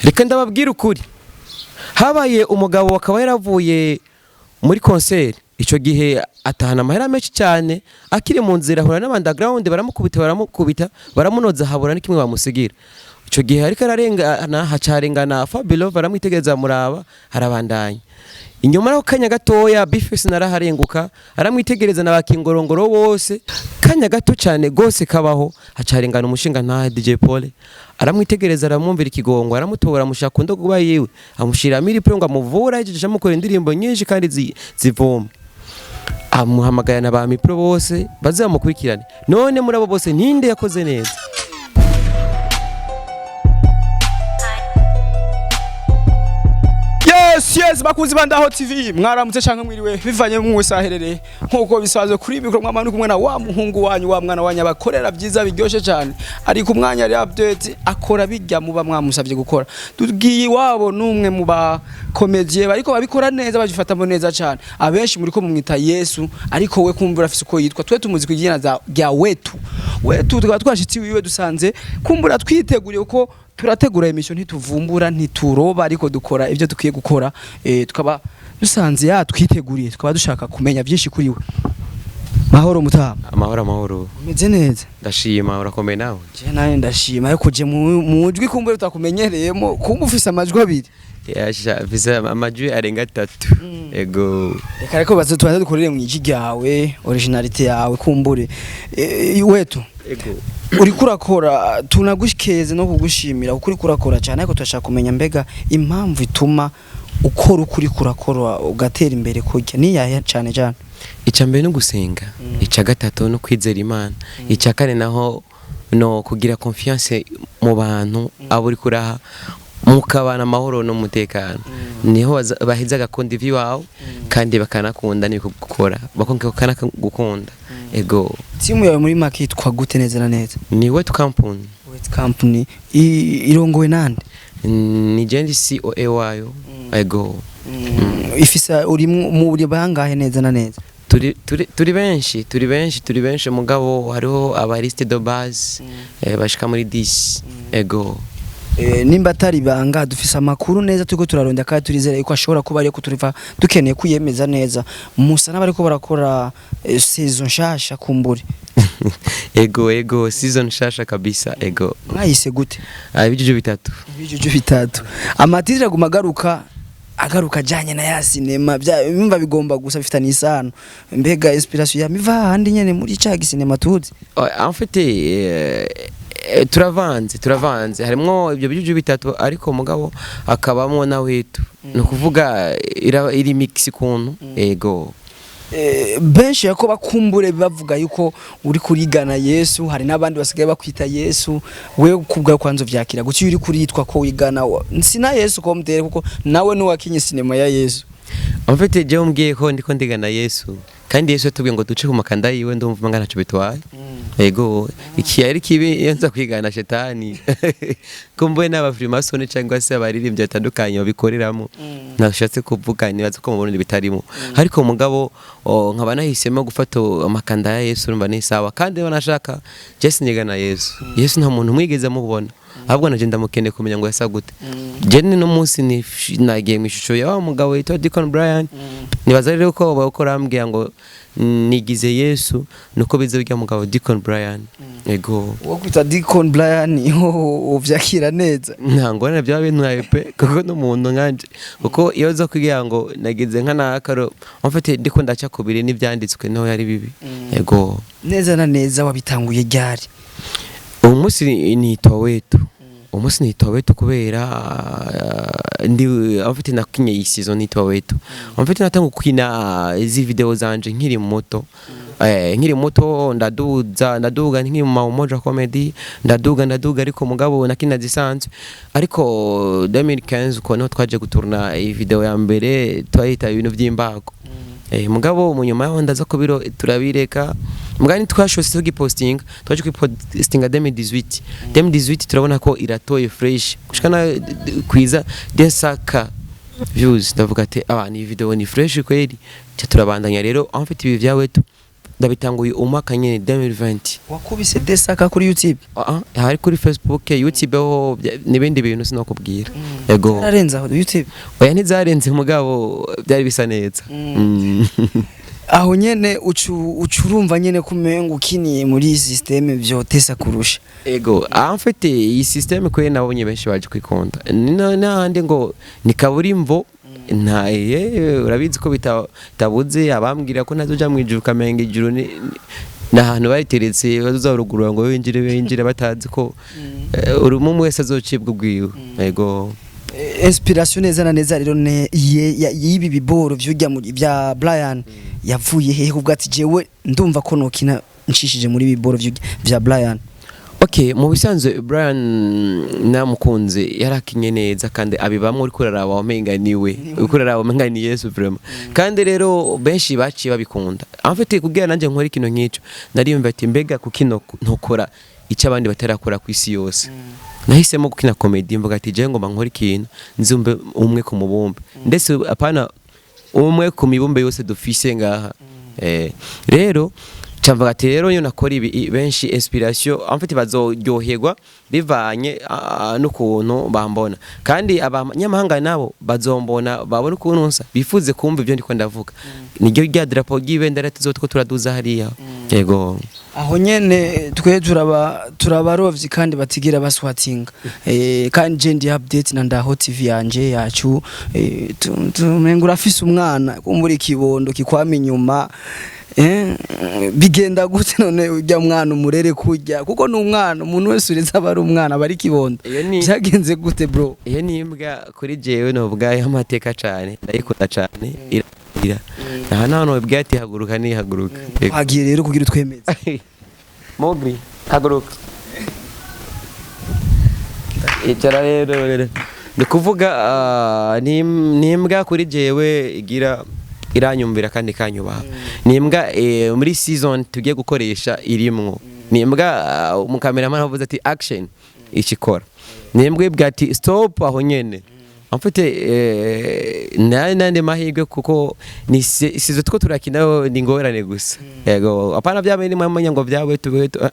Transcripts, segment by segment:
reka ndababwira ukuri habaye umugabo akaba yaravuye muri concert ico gihe atahana amahera menshi cyane akiri mu nzira ahura n'abandagrawundi baramukubita baramunoza habura n'ikimwe bamusigira ico gihe ariko ararengana hacarengana Fabilo baramwitegereza muraba harabandanya inyuma naho kanya gatoya Bifesi naraharenguka aramwitegereza n'abakingorongoro bose kanya gato cyane gose kabaho hacarengana umushinga nta DJ Paul aramwitegereza aramwumvira ikigongo aramutobora mushaka ndo kuba yiwe amushira miri ngo amuvura ije mukora indirimbo nyinshi kandi zivoma amuhamagara n'abami pro bose bazamukurikirane none muri abo bose ninde yakoze neza Yes bakunzi bandaho TV mwaramutse canke mwiriwe bivanye mu saherere nkuko bisaze kuri mikro mwamanu kumwe na wa muhungu wanyu wa mwana wanya bakorera byiza biryoshe cyane ari ku mwanya ari update akora bijya muba mwamusavye gukora tugiye wabo numwe mu ba comedie bariko babikora neza bagifatamo neza cyane abenshi muri ko mumwita Yesu ariko we kumbura afise uko yitwa twe tumuzi kugina za rya Wetu tukaba twashitsi wiwe dusanze kumbura twiteguriye uko turategura emission ntituvumbura ntituroba ariko dukora ivyo dukwiye gukora tukaba dusanze twiteguriye tukaba dushaka kumenya byinshi kuri we mahoro mutama amahoro meze neza ndashima urakomeye nawe je naye ndashima ariko je mu jwi kumbure utakumenyereyemo kumba ufise amajwi abiri yasha visa amajwi arenga 3 ego reka reko baze tubanze dukorere mu iji ryawe originality yawe kumbure Wetu ego uri kurakora tunagushikeze no kugushimira ukuri kurakora cyane ariko turashaka kumenya mbega impamvu ituma ukora ukuri kurakora ugatera imbere kujya niyahe cyane cyane icambere no gusenga ica gatatu no kwizera Imana ica kane naho no kugira confiance mu bantu abo uri kuraha mukabana amahoro no mutekano niho bahiza gakunda ivyo wawe kandi bakanakunda niko gukora bakonkana gukunda ego timu yawe muri market kwa gute neza na neza ni Wetu company irongowe nande ni jendi CEO wayo ego ifisa uri mu bangahe neza na neza turi benshi mugabo hariho abaliste de base bashika muri 10 ego nimba atari banga dufise amakuru neza tuko turaronda kandi turizera yuko ashobora kuba ari ko turiva dukeneye kuyemeza neza musa n'abariko barakora season shasha kumburi ego season shasha kabisa ego mwayise gute ibijuju bitatu amatitire agaruka janye na ya cinema bimva bigomba gusa bifitanye isano mbega inspiration ya miva handi nyene muri ca cinema tuzi en fait turavanze harimo ibyo bijuju bitatu ariko mugabo akabamo na Wetu no kuvuga iri mix kuntu ego benshi yako bakumbure bavuga yuko uri kurigana Yesu hari nabandi basigaye bakwita Yesu we kubwa kwanzo vyakira guci uri kuritwa ko wigana sina Yesu ko mtere kuko nawe no wakinye cinema ya Yesu en fait je umbwiye ko ndiko ndigana Yesu kandi Yesu tubwiye ngo duce ku makanda yiwe ndumva ngana cyo bitwaye ego iki ari kibi yenza kwigana shetani kumboye n'abafrimasone cyangwa se abaririmbye batandukanye babikoreramo nashatse kuvuga nibaza ko mu Burundi bitarimo ariko mugabo nkaba nahisemo gufata amakanda ya Yesu urumva ni sawa kandi banashaka Jesse nigana Yesu nta muntu mwigeze mubona ahubwo naje ndamukene kumenya ngo yasa gute jene no munsi ni nagiye mu ishusho ya mugabo yitwa Deacon Brian nibaza rero ko bakora ambwiye ngo nigize Yesu nuko bize bijya mugabo Deacon Brian ego wo kwita Deacon Brian uvyakira neza ntango nabyo bintu yape kuko n'umuntu nkanje kuko iyo zo kwigira ngo nagize nk'anakaro mfite ndiko ndaca kubiri n'ivyanditswe no yari bibi ego neza na neza wabitanguye ryari umunsi nitwa Wetu kubera ndi afite nakinye iyi season nitwa Wetu afite natangu kwina izi video zanje nkiri muto ndaduga nkiri mu Umoja comedy ndaduga ariko mugabo nakina zisanzwe ariko 2015 uko no twaje guturna iyi video ya mbere twahita ibintu by'imbago mugabo mu nyuma yaho ndaza ko biro turabireka mugani twashose tugiposting twaje kwipostinga 2018 turabona ko iratoye fresh kushikana kwiza desaka views ndavuga ati ni video ni fresh kweli turabandanya rero amfite ibi vya Wetu ndabitanguye umwaka nyene 2020 wakubise desaka kuri YouTube hari kuri Facebook YouTube ho nibindi bintu sinokubwira yego ararenza aho YouTube oya ntizarenze mugabo byari bisa neza aho nyene ucurumva nyene kumenga ukiniye muri systeme vyotesa kurusha ego amfite iyi systeme kwe nabonye benshi baje kwikunda nahandi ngo ni kaburimbo ntaye urabizi ko bitabuze abambwira ko ntazoja mu ijuru kamenga ijuru nahantu bayiteretse bazarugurura ngo winjire batazi ko urumwe wese azocibwa ubwiwe yego inspiration neza na neza rero yibi biboro vyujya muri bya Brian yavuye hehe kubwa ati jewe ndumva ko nokina nshishije muri biboro vya Brian. Okay, mu bisanzwe Brian namukunze yarakinye neza kandi abibamwe uri kuraraba wamenga niwe uri kuraraba wamenga ni Yesu vraiment kandi rero benshi baciye babikunda amfite kugira nanje nkora kino nk'ico nariyumva ati mbega kukino ntokora icyo abandi batarakora ku isi yose nahisemo gukina comedy mvuga ati je ngoma nkora ikintu nzumbe umwe ku mubumbe ndetse apana umwe ku mibumbe yose dufise ngaha rero camvuga ati rero yo nakora ibi benshi inspiration amfite bazoryoherwa bivanye n'ukuntu bambona kandi abanyamahanga nabo bazombona babona ukuntu nsa bifuze kumva ibyo ndiko ndavuga niryo rya drapo y'ibendera tuzotwo turaduza hariya yego aho nyene twe turabarovyi kandi batigira baswatinga kandi je ndi update na ndaho TV yanje yacu tumengura afise umwana kumbura kibondo kikwama inyuma bigenda gute none ujya mwana umurere kujya kuko n'umwana umuntu wese uretse abari umwana bari kibondo byagenze gute bro iyo nimbwa kuri jewe no bwaye amateka cyane ndayikunda cyane ira nahano bwati haguruka ni haguruka hagiye rero kugira twemeze Mogri haguruka icara rero ndikuvuga nimbwa kuri jewe igira iranyumvira kandi kanyubaha nimbwa muri season tugiye gukoresha irimwo nimbwa umukameraman avuze ati action ikikora nimbwa ibwa ati stop aho nyene amfite nande mahirwe kuko ni sizo two turakina ni ngorane gusa yego apana byabene mwamanya ngo byawe tubeto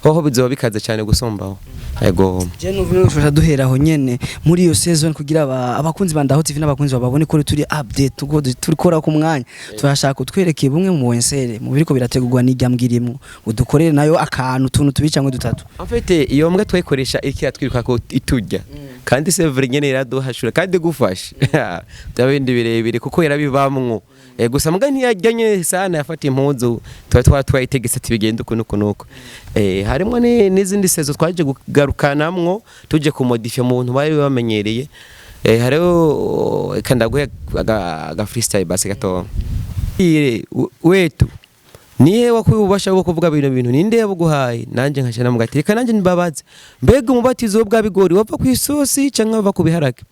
hoho bizoba bikaze cyane gusombaho yego je nuvuye gufasha duhera aho nyene muri iyo season kugira abakunzi bandaho TV n'abakunzi babone ko turi update tugo turikora ku mwanya turashaka kutwereke bumwe mu wensere mu biriko birategurwa n'iryambwirimo udukorere nayo akantu tuntu tubicamwe dutatu amfite iyo mbwa twayikoresha ikira twiruka ko itujya kandi sevre nyene iraduhashura kandi gufasha byabindi birebire kuko yarabibamwo gusa mbwa ntiyajyanye sana yafata impuzu twayitegese tibigenda uko harimo n'izindi sezo twaje kugarukanamwo tuje kumodifya umuntu bari bamenyereye hariho kandaguye aga freestyle basi gato wetu niye wakububasha bwo kuvuga bintu ninde yabuguhaye nanje nkashana mugatireka nanje nibabaze mbega umubatizo bwa bigori wava ku isosi cyangwa wava ku biharage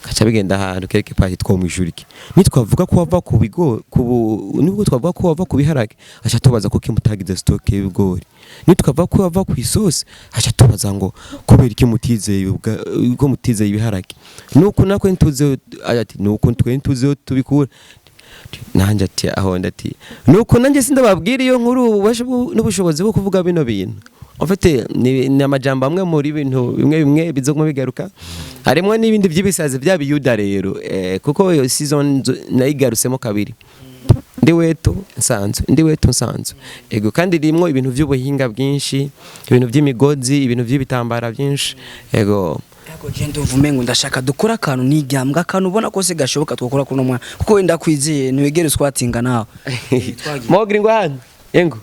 kacha bigenda ahantu kereke pati two mwijuriki nitwavuga ko wava ku bigori nibwo twavuga ko wava ku biharage acha tubaza ko kimutagize stock y'ibigori nitwavuga ko wava ku isosi acha tubaza ngo kubera iki mutizeye ubwo mutizeye ibiharage nuko nako ntuze ati nuko twentuze tubikura nanje ati aho ndati nuko nanje sindababwira iyo nkuru n'ubushobozi bwo kuvuga bino bintu ofete ni amajambo amwe muri bintu bimwe bizoguma bigaruka harimo n'ibindi by'ibisazi by'abiyuda rero kuko iyo season nayigarusemo kabiri ndi wetu nsanzwe ego kandi rimwe ibintu by'ubuhinga bwinshi ibintu by'imigozi ibintu by'ibitambara byinshi ego genda uvumengo ndashaka dukora akantu n'iryambwa akantu ubona ko se gashoboka twakora kuno mwana kuko wenda kwizeye niwegere swatinga nawe Mogri ngo hano yengo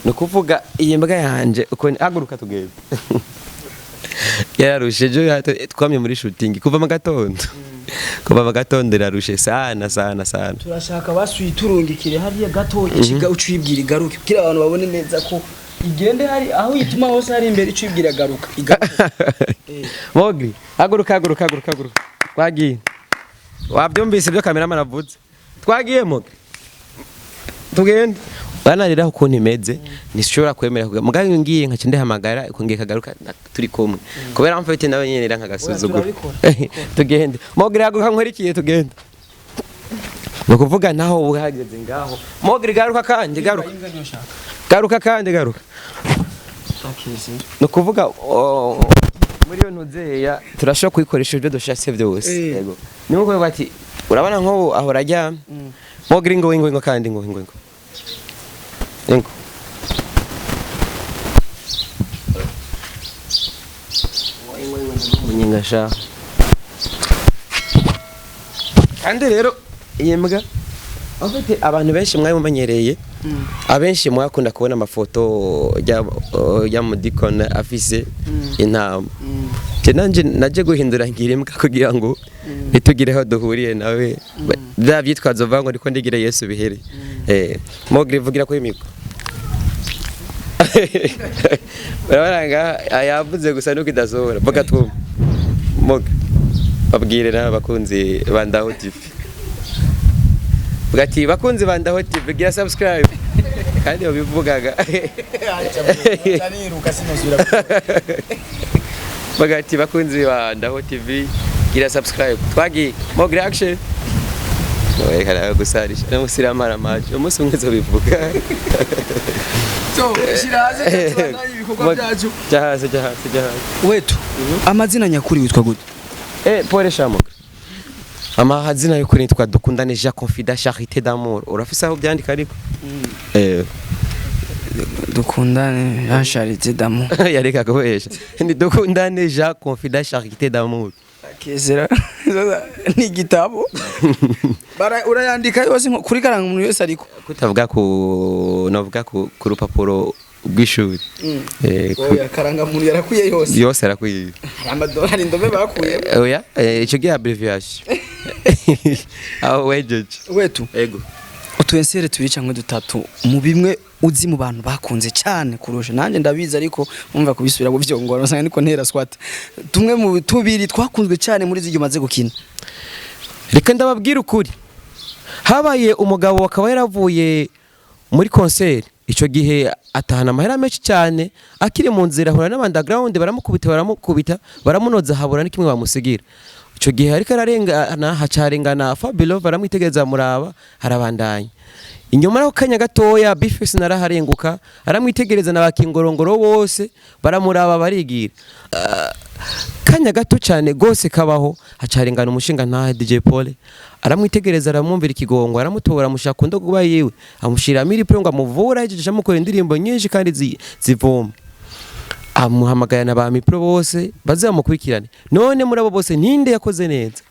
nukuvuga iyi mbwa yanje uko aguruka tugeze yararushe jo twamye muri shooting kuva mu gatondo irarushe sana turashaka basuye turungikire hariya gato ikiga ucibwira igaruke kira abantu babone neza ko igende hari aho yituma hose hari imbere icibwira garuka Mogri haguruka twagiye wabyumvise byo kameraman avuze twagiye Mogri tugende bana rero ukuntu imeze nishobora kwemera kuga mugabe ngiye nkace ndahamagara ngiye kagaruka turi kumwe kubera mfite nawe nyene nkagasuzugura tugende mogire yaguka nkorikiye tugende nukuvuga naho uhageze ngaho mogire garuka kandi garuka kandi garuka nukuvuga muri yo ntuzeya turashobora kuyikoresha ibyo dushatse byose yego nuko bati urabona nko aho rajya mogire ngo kandi ngo munyengasha kandi rero iyi mbwa afite abantu benshi mwaye mumenyereye abenshi mwakunda kubona amafoto ya mudikona afise intama nanje naje guhindura ngira imbwa kugira ngo nitugireho duhuriye nawe byitwazo vango ndiko ndigire Yesu bihere mogire vugira ko imiko baranga ayavuze gusa nuko idasohora boga twumva moga babwire n'abakunzi bandaho TV bugati bakunzi bandaho TV gira subscribe kandi babivugaga cyaniruka sinozira bagati bakunzi bandaho TV gira subscribe twagi mogire action oye kana gusarisha namusira mara macho umunsi umwe zo bivuga so shiraze tubandanye ibikorwa byacu jahaze Wetu amazina nyakuri witwa gute pole shamoga amahazina yuko nitwa dukundane ja confida charité d'amour urafisa aho byandika ariko dukundane ja charité d'amour yareka kohesha ni dukundane ja confida charité d'amour kezera ni gitabo bara urayandika yose kuri karanga umuntu wese ariko kutavuga navuga ku rupapuro rw'ishuri oya karanga muntu yarakuye yose arakuye amadolari ndome bakuye oya ico gihe abbreviation aho wejeje Wetu ego utwensere tubica nko dutatu mu bimwe uzi mu bantu bakunze cyane kurusha nanje ndabizi ariko umva kubisubira mu byongoro usanga niko ntera swat tumwe mu tubiri twakunzwe cyane muri ziryo maze gukina reka ndababwira ukuri habaye umugabo akaba yaravuye muri concert ico gihe atahana amahera menshi cyane akiri mu nzira hura n'abandaground baramukubita baramunoza habura n'ikimwe bamusigira ico gihe ariko ararengana hacarengana Fabilo baramwitegereza muraba harabandanya inyuma naho kanya gatoya Bifes naraharenguka aramwitegereza n'abakingorongoro bose baramuraba barigira kanya gato cyane gose kabaho hacarengana umushinga nta DJ Paul aramwitegereza aramwumvira ikigongo aramutora mushaka ndo kuba yiwe amushira milipro ngo amuvura yejeje amukora indirimbo nyinshi kandi zivoma amuhamagara na ba mipro bose bazamukurikirane none murabo bose ninde yakoze neza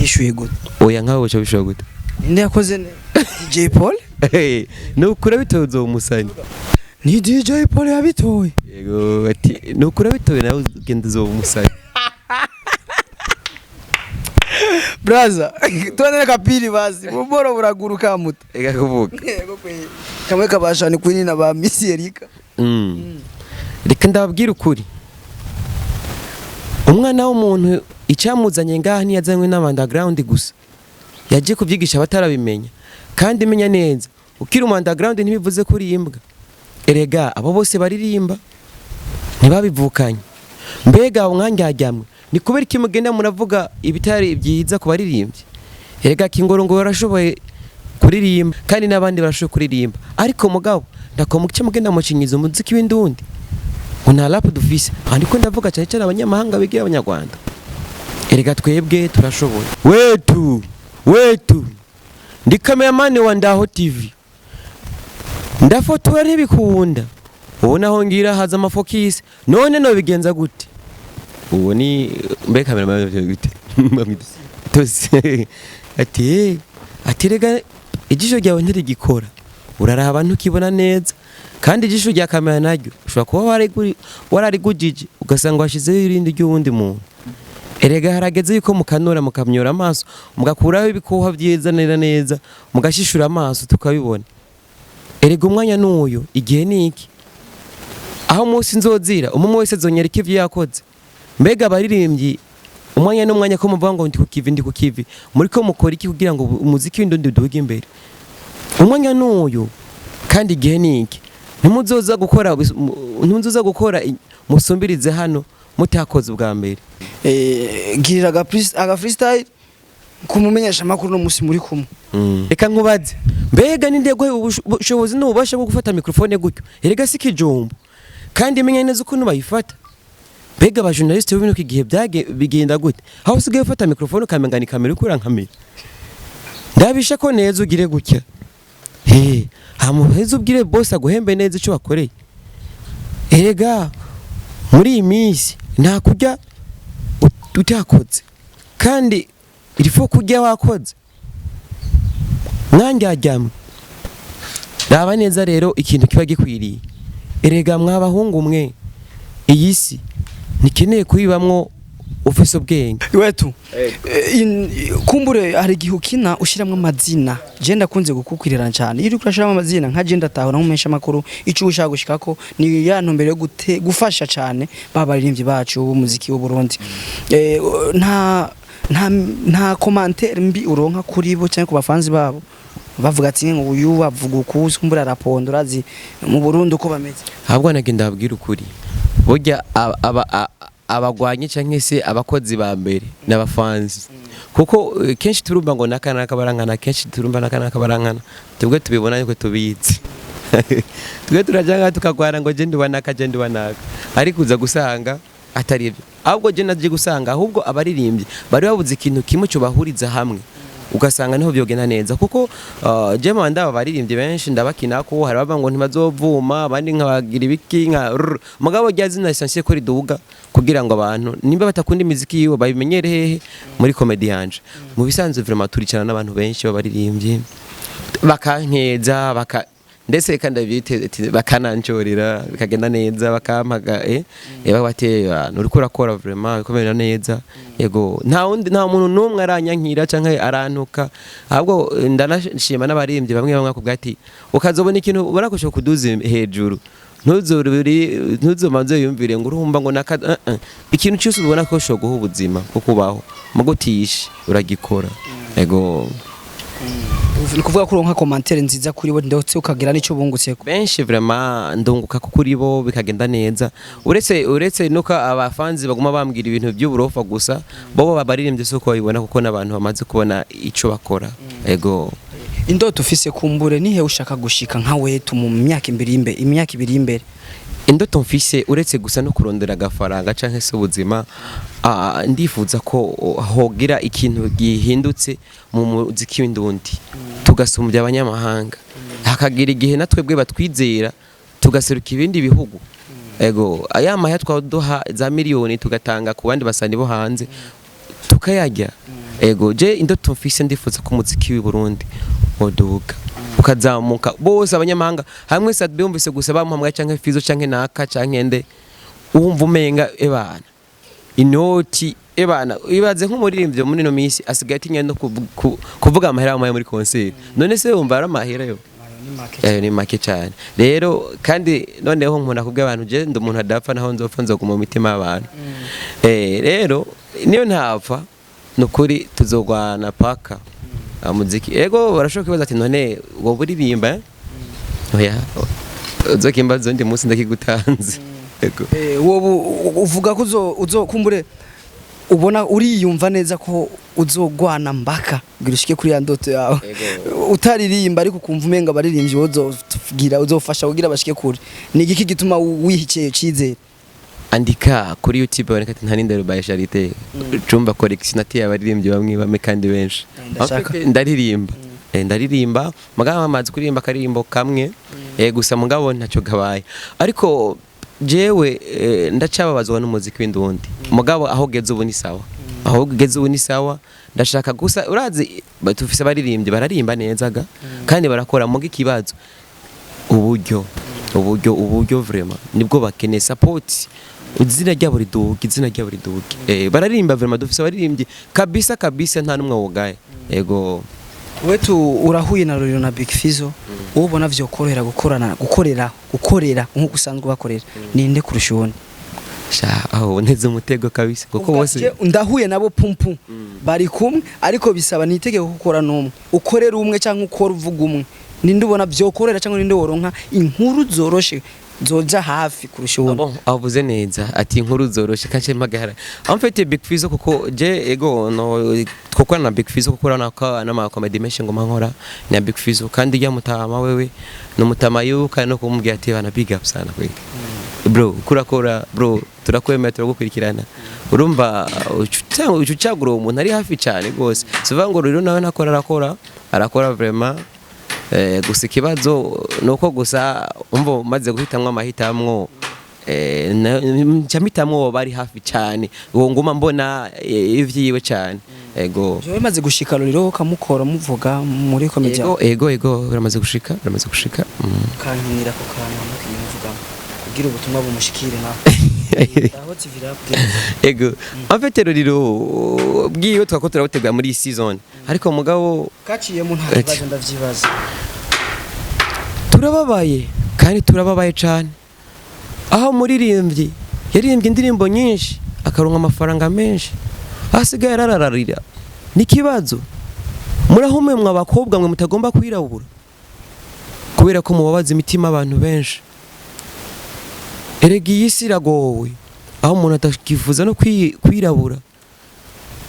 ishuye gute oya nkaho cyo bishoboye gute ninde yakoze neza DJ Paul nukura bitozo umusani ni DJ Paul yabitoye yego ati nukura bitoye nawe ugenda zo umusani braza tuone kapili basi boro buraguruka muto ega kuvuga yego kwe kamwe kabashani kwini na ba Misi Erika reka ndababwira ukuri umwana w'umuntu icyamuzanye ngaha ntiyazanywe n'abandaground gusa yaje kubyigisha batarabimenya kandi menya neza ukiri umundaground ntibivuze kuri imbwa erega abo bose baririmba ntibabivukanye mbega umwanjyajyamwe ni kubera iki mugenda muravuga ibitari byiza ku baririmbyi erega kingorongoro yarashoboye kuririmba kandi n'abandi barashoboye kuririmba ariko mugabo ndakomuke mugenda mucinyiza umuziki w'indundi ngo nta rap dufise ariko ndavuga cyane cyane abanyamahanga bigiye abanyarwanda erega twebwe turashoboye Wetu ndi cameraman wa Ndaho TV ndafotora ntibikunda ubona aho ngira haza amafokisi none no bigenza gute uwo ni mbe cameraman gute ati rega ijisho ryawe ntirigikora uraraba abantu ukibona neza kandi ijisho rya kamera naryo ushobora kuba wararigujije ugasanga washizeho irindi ry'uwundi muntu erega harageze yuko mukanura mukamyora amaso mugakuraho ibikoha byiza neza mugashishura amaso tukabibona erega umwanya n'uyo igihe niki aho munsi nzozira umwe wese zonyereka ivyo yakoze mbega baririmbyi umwanya n'umwanya ko muvuga ngo ndi ku kivi muri ko mukora iki kugira ngo umuziki w'indundi duhuge imbere umwanya n'uyu kandi igihe niki ntimuzoza gukora musumbirize hano mutakoze ubwa mbere. Girira aga freestyle kumumenyesha makuru no musi muri kumwe. Reka nkubaze mbega n'indego ubushobozi n'ububasha bwo gufata microphone gutyo erega sikijumbo kandi menye neza uko bayifata. Mbega aba journaliste b'ibintu kigihe bigenda gute aho usigaye ufata microphone ukamengana kamera ukura nkamera ndabisha ko neza ugire gutya hamuheze ubwire boss aguhembe neza icyo wakoreye. Erega muri iyi minsi nta kujya utakoze kandi irifo kujya wakoze mwanjyajyamwe. Raba neza rero ikintu kiba gikwiriye. Erega mwabahungu mwe iyi si nikeneye kuyibamwo ufise ubwenge. Wetu kumbure hari gihukina ushiramwe amazina je ndakunze gukukwirira cyane iyo urashiramo amazina nka je ndatahura nkumesha makuru ico ushaka gushikako ni ya ntumbere yo gufasha cyane babaririmbyi bacu b'umuziki w'u Burundi. Nta commentaire mbi uronka kuri bo cyane ku bafanzi babo bavuga ati ngo uyu avuga ukuzi kumbura rapondo razi mu Burundi uko bameze. Ahubwo nagenda abwira ukuri burya abagwanye canke se abakozi ba mbere n'abafanzi kuko kenshi turumva ngo nakana kabarankana kenshi turumva nakana kabarankana tubwe tubibona yuko tubizi tubwe turajanga tukagwara ngo je ndiwanaka ariko uza gusanga atari byo ahubwo je naje gusanga ahubwo abaririmbye bari babuze ikintu kimwe cyo bahuriza hamwe ugasanga niho byogena neza kuko je manda abaririmbye benshi ndabakina ko hari baba ngo ntibazovuma abandi nkabagira ibiki nka mugabo ryazina essentiel ko riduga kugira ngo abantu nimba batakunda imiziki yiwe babimenyere hehe muri comedy yanje mu bisanzwe vraiment turicana n'abantu benshi babaririmbye bakankeza ndetse kandi bite bakananjorira bikagenda neza bakampaga babateye uri kurakora vraiment bikomera neza yego nta muntu numwe aranyankira canke arantuka ahubwo ndanashima n'abaririmbye bamwe bakubwa ati ukazobona ikintu ubona ko cyo kuduza hejuru ntuzomanze yumvire ngo urumva ngo naka ikintu cyose ubona ko cyo guha ubuzima bwo kubaho mugutisha uragikora yego. Ni kuvuga ko uronka commentaire nziza kuri bo ndetse ukagira nico bungutseko benshi vraiment ndunguka ko kuri bo bikagenda neza uretse nuko abafanzi baguma bambwira ibintu by'uburofa gusa bo babaririmbye soko babibona kuko nabantu bamaze kubona ico bakora yego. Indoto ufise kumbure nihe ushaka gushika nka Wetu mu myaka ibiri imbere? Indoto mfise uretse gusa no kurondera agafaranga canke se ubuzima ndifuza ko hogira ikintu gihindutse mu muziki w'indundi tugasumbya abanyamahanga hakagira igihe natwebwe batwizera tugaseruka ibindi bihugu ego aya mahya twaduha za miliyoni tugatanga ku bandi basani bo hanze tukayajya ego. Je indoto mfise ndifuza ko umuziki w'i Burundi oduka ukazamuka bose abanyamahanga hamwe sadbe yumvise gusa bamuhamwe canke Fizzo canke naka canke nde umva umenga ebana inoti ebana ibaze nk'umuririmbyi muri no misi asigaye atinya no kuvuga amahera amaye muri concert none se umva aramahera yo ni make cyane rero kandi noneho nkunda kubwa abantu je ndo umuntu adapfa naho nzopfa nzoguma mu mitima y'abantu rero niyo ntapfa nukuri tuzogwana paka muziki ego barashoka kibaza ati none wo buririmba oya uzokimba zondi munsi ndakigutanze ego. Wowe uvuga ko uzokumbure ubona uriyumva neza ko uzogwana mbaka girishike kuri ya ndoto yawe utaririmba ariko kumva umenga baririmbye wozogira uzofasha kugira bashike kuri ni igiki gituma wihiceye cyizere? Andika kuri YouTube boneka ati ntarindero by Charité cumba collection ati abaririmbye bamwe bame kandi benshi ndaririmba magama amazi kuririmba karirimbo kamwe gusa mugabo ntacyo gabaye ariko jewe ndacababazwa n'umuziki w'indundi mugabo aho geze ubu ni sawa ndashaka gusa urazi batufise abaririmbye bararimba nezaga kandi barakora mu gikibazo uburyo vraiment nibwo bakeneye support izina ryabo ridugi bararimba vraiment dufise abaririmbye kabisa nta numwe wogaye yego. Wetu urahuye na Lolilo na Big Fizzo ubona vyo korohera gukorera nkuko usanzwe bakorera ninde kurushone aho nteze umutego kabisa kuko bose ndahuye nabo bari kumwe ariko bisaba nitege gukora numwe ukorera umwe cyangwa ukora uvuga umwe ninde ubona byokorera cyangwa ninde woronka inkuru zoroshe zoja hafi kurusha ubundi avuze neza ati inkuru zoroshe kace magahara amfite Big Fizzo kuko je ego no twokora na Big Fizzo kuko ranaka nama comedy menshi ngo mankora na Big Fizzo kandi ya mutama wewe no mutama yuka no kumubwira ati bana big up sana kweli bro kurakora bro turakwemera turagukurikirana urumva ucucagura umuntu ari hafi cyane gose sivuga ngo rero nawe arakora vraiment gusa ikibazo nuko gusa umva maze guhitamwa amahitamwo ncamitamwo bari hafi cyane uwo nguma mbona ivyiwe cyane ego je maze gushika Lolilo kamukora muvuga muri comedy ego biramaze gushika kankinira ko kana muvuga kugira ubutumwa bumushikire na aho tivirapde ego afite Lolilo bwiyo twako turabutegura muri season ariko mugabo kaciye mu ntabaje ndavyibaza turababaye kandi turababaye cyane aho muririmbyi yaririmbye indirimbo nyinshi akaronka amafaranga menshi asigaye arararira nikibazo murahumwe mwa bakobwa mwe mutagomba kwirabura kubera ko mubabaza imitima abantu benshi erega iyi si iragowe aho umuntu atakifuza no kwirabura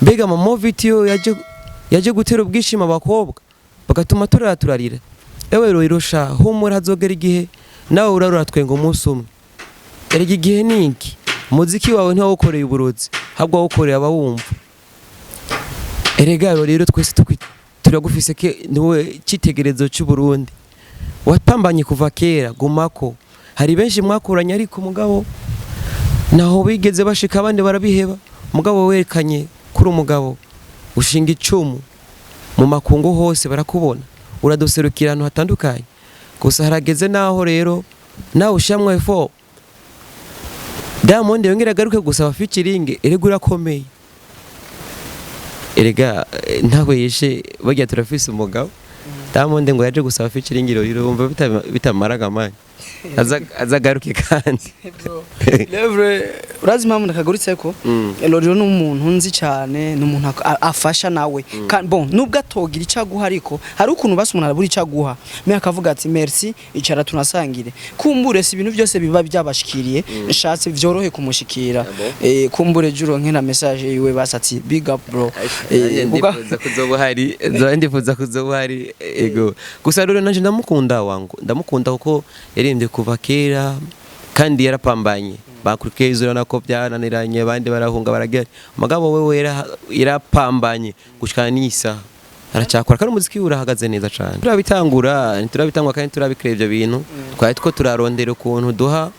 mbega mama video yaje gutera ubwishima abakobwa bagatuma turarira ewe Lolilo sha humura hazogera igihe nawe urarura twenga umunsi umwe erega igihe niki muziki wawe ntawukoreye uburozi habwo wawukoreye abawumva erega Lolilo twese turagufise ke niwe citegerezo cy'u Burundi wapambanye kuva kera gumako hari benshi mwakuranye ariko mugabo naho bigeze bashika abandi barabiheba mugabo werekanye kuri umugabo ushinga icumu mu makungu hose barakubona uradoserukira ahantu hatandukanye gusa harageze naho rero nawe ushamwe efo Diamond yongera garuke gusaba featuring erega urakomeye erega ntawe yeshe bajya turafise umugabo Diamond ngo yaje gusaba featuring Lolilo umva bitamaraga mani azagaruke kandi Levre urazi mpamvu ndakagurutse ko Lolilo n'umuntu nzi cyane n'umuntu afasha nawe bon nubwo atogira icaguha ariko hari ukuntu basi umuntu arabura icaguha me akavuga ati merci icara tunasangire kumbure si ibintu byose biba byabashikiriye nshatse vyorohe kumushikira kumbure juro nkena message yiwe basati big up bro ndifuza kuzoba hari ego gusa rero nanje ndamukunda kuko yarinde kuva kera kandi yarapambanye bakurikizura nako byananiranye abandi barahunga baragera umugabo wewe yarapambanye gushikana n'isa aracakora kandi umuziki urahagaze neza cyane turabitangura kandi turabikira ibyo bintu twari two turarondera ukuntu duha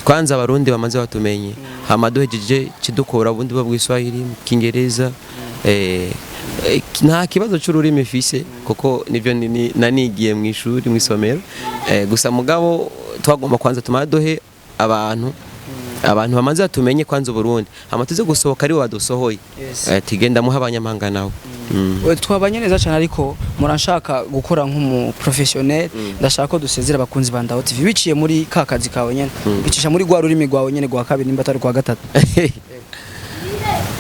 kwanza abarundi bamaze batumenye hamaduhejeje kidukora ubundi bw'Iswahili Kingereza nta kibazo cy'ururimi fise kuko nivyo nanigiye mu ishuri mu isomero gusa mugabo twagomba kwanza tumadohe abantu bamaze batumenye kwanza Burundi amatuze gusohoka ari wadusohoye tigenda muha abanyamahanga nawe twabanye neza cyane ariko muranshaka gukora nk'umu professionnel ndashaka ko dusezera abakunzi ba Ndaho TV biciye muri kakazi kawe nyene bicisha muri gwa rurimi gwawe nyene gwa kabiri nimba atari gwa gatatu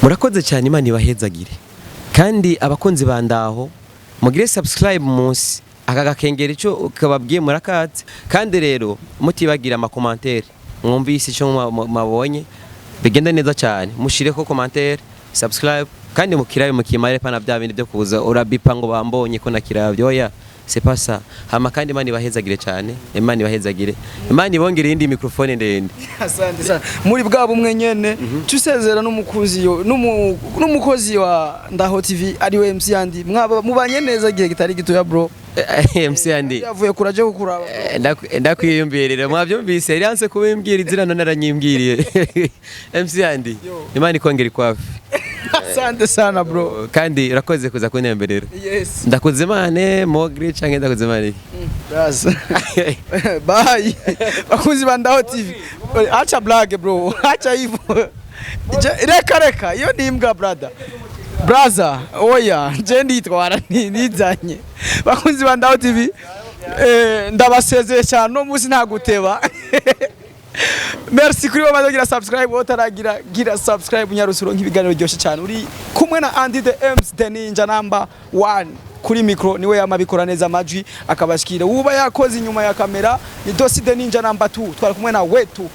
murakoze cyane Imana ibahezagire kandi abakunzi ba Ndaho mugire subscribe munsi aka gakengera ico kababwiye murakatse kandi rero mutibagira ama commentaire mwumvise ico mabonye bigenda neza cyane mushireko commentaire subscribe kandi mukirabe mukimare pana bya bindi byo kuza urabipa ngo bambonye ko nakiravyo oya c'est pas ça hama kandi Imana ibahezagire cyane Imana ibahezagire Imana ibongere indi microphone ndende asante sana muri bwabo umwe nyene tusezera n'umukozi wa Ndaho TV ari we MC Andi mwaba mubanye neza gihe kitari gitoya bro MC Andi yavuye kuraje kukuraba ndakwiyumberera mwavyumvise yanse kubimbwira izina none aranyimbwiriye MC Andi Imana ikongera ikwafi asante sana bro kandi urakoze kuza kunemberera yes ndakuze Imana mogre canke ndakuze Imana bye bakuzi ba Ndaho TV acha blague bro acha hivyo reka iyo nimbwa brother oya je nditwara nizanye bakunzi ba Ndaho TV ndabasezeye cyane no musi ntaguteba merci kuri bo bazagira subscribe otaragira gira subscribe nyarusuro nk'ibiganiro byoshe cyane uri kumwe na Andy the M's the Ninja number 1 kuri micro niwe yamabikora neza amajwi akabashikira uba yakoze inyuma ya kamera ni Doside Ninja number 2 twari kumwe na Wetu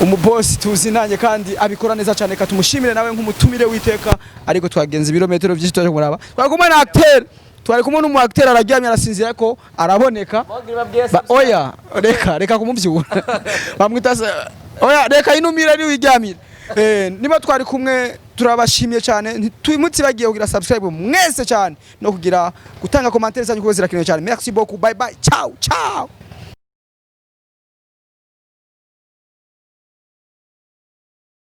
umubosi tuzinanye kandi abikora neza cyane katumushimire nawe nk'umutumire witeka ariko twagenze ibirometero byinshi twaje kumuraba twari kumwe na acteur twari kumwe n'umu acteur araryamye arasinzira ko araboneka oya reka kumubyura bamwita oya reka inumire ni wiryamire niba twari kumwe turabashimiye cyane twimutse bagiye kugira subscribe mwese cyane no kugira gutanga commentaires zanyu kuko zirakenewe cyane merci beaucoup bye bye ciao ciao